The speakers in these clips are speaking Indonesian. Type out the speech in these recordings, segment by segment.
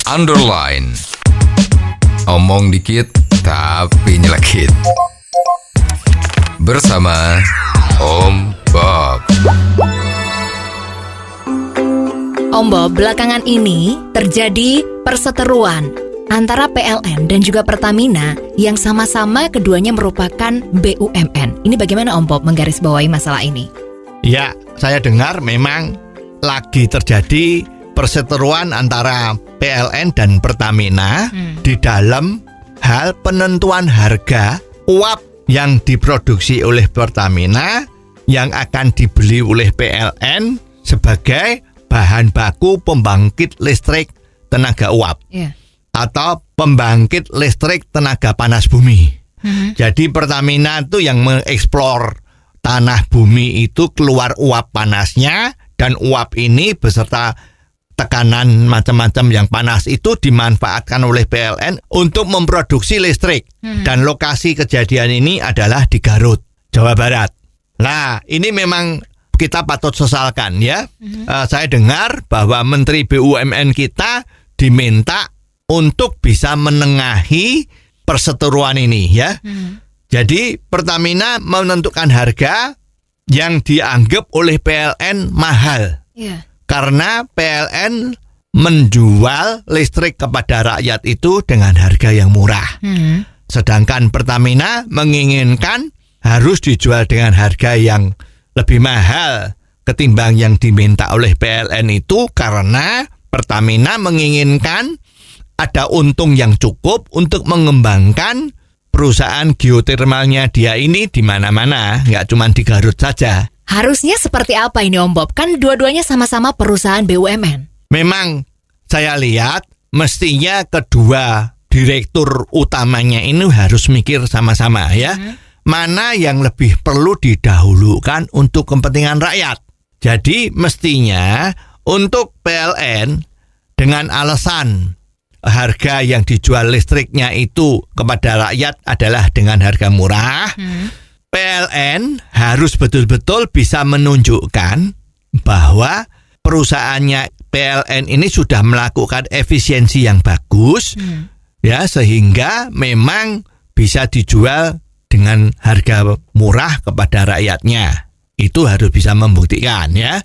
Underline. Omong dikit tapi nyelekit. Bersama Om Bob. Om Bob, belakangan ini terjadi perseteruan antara PLN dan juga Pertamina yang sama-sama keduanya merupakan BUMN. Ini bagaimana Om Bob menggarisbawahi masalah ini? Ya, saya dengar memang lagi terjadi perseteruan antara PLN dan Pertamina di dalam hal penentuan harga uap yang diproduksi oleh Pertamina yang akan dibeli oleh PLN sebagai bahan baku pembangkit listrik tenaga uap atau pembangkit listrik tenaga panas bumi. Jadi Pertamina itu yang mengeksplor tanah bumi itu keluar uap panasnya, dan uap ini beserta tekanan macam-macam yang panas itu dimanfaatkan oleh PLN untuk memproduksi listrik. Dan lokasi kejadian ini adalah di Garut, Jawa Barat. Nah, ini memang kita patut sesalkan ya. Saya dengar bahwa Menteri BUMN kita diminta untuk bisa menengahi perseteruan ini ya. Jadi Pertamina menentukan harga yang dianggap oleh PLN mahal. Karena PLN menjual listrik kepada rakyat itu dengan harga yang murah. Sedangkan Pertamina menginginkan harus dijual dengan harga yang lebih mahal ketimbang yang diminta oleh PLN itu, karena Pertamina menginginkan ada untung yang cukup untuk mengembangkan perusahaan geotermalnya dia ini di mana-mana, nggak cuma di Garut saja. Harusnya seperti apa ini Om Bob? Kan dua-duanya sama-sama perusahaan BUMN. Memang saya lihat mestinya kedua direktur utamanya ini harus mikir sama-sama ya. Mana yang lebih perlu didahulukan untuk kepentingan rakyat. Jadi mestinya untuk PLN dengan alasan harga yang dijual listriknya itu kepada rakyat adalah dengan harga murah, PLN harus betul-betul bisa menunjukkan bahwa perusahaannya PLN ini sudah melakukan efisiensi yang bagus, ya, sehingga memang bisa dijual dengan harga murah kepada rakyatnya. Itu harus bisa membuktikan ya.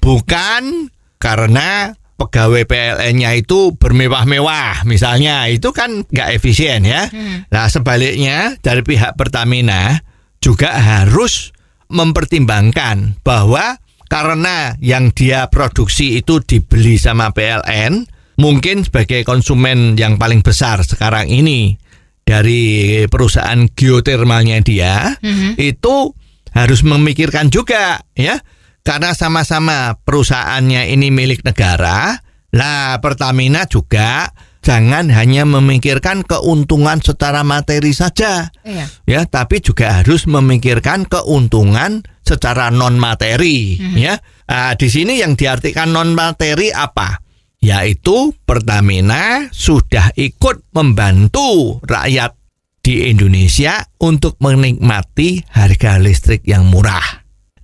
Bukan karena pegawai PLN-nya itu bermewah-mewah misalnya, itu kan nggak efisien ya. Nah, sebaliknya dari pihak Pertamina juga harus mempertimbangkan bahwa karena yang dia produksi itu dibeli sama PLN, mungkin sebagai konsumen yang paling besar sekarang ini dari perusahaan geotermalnya dia, itu harus memikirkan juga ya, karena sama-sama perusahaannya ini milik negara. Lah, Pertamina juga jangan hanya memikirkan keuntungan secara materi saja, ya, tapi juga harus memikirkan keuntungan secara non materi ya. Di sini yang diartikan non materi apa? Yaitu Pertamina sudah ikut membantu rakyat di Indonesia untuk menikmati harga listrik yang murah.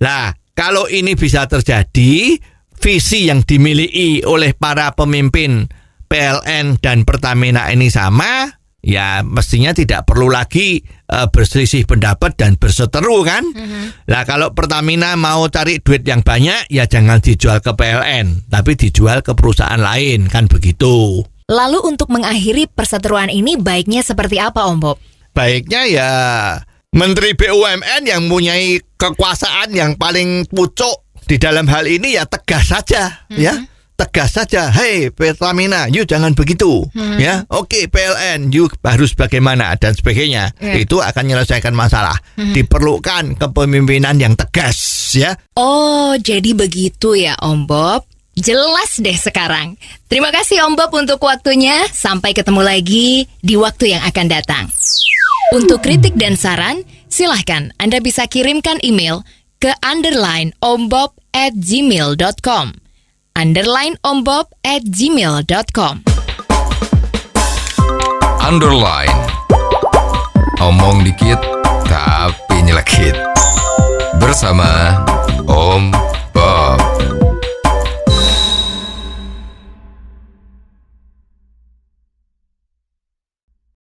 Nah, kalau ini bisa terjadi, visi yang dimiliki oleh para pemimpin PLN dan Pertamina ini sama, ya mestinya tidak perlu lagi berselisih pendapat dan berseteru kan. Nah, kalau Pertamina mau cari duit yang banyak, ya jangan dijual ke PLN, tapi dijual ke perusahaan lain, kan begitu. Lalu untuk mengakhiri perseteruan ini baiknya seperti apa Om Bob? Baiknya ya Menteri BUMN yang mempunyai kekuasaan yang paling pucuk di dalam hal ini ya tegas saja ya. Tegas saja, hei Pertamina, you jangan begitu, ya. Oke, PLN, you harus bagaimana dan sebagainya. Itu akan menyelesaikan masalah. Diperlukan kepemimpinan yang tegas, ya. Oh, jadi begitu ya Om Bob. Jelas deh sekarang. Terima kasih Om Bob untuk waktunya. Sampai ketemu lagi di waktu yang akan datang. Untuk kritik dan saran, silahkan Anda bisa kirimkan email ke _ombob@gmail.com. _ombob@gmail.com. Underline. Omong dikit tapi nyelekit. Bersama Om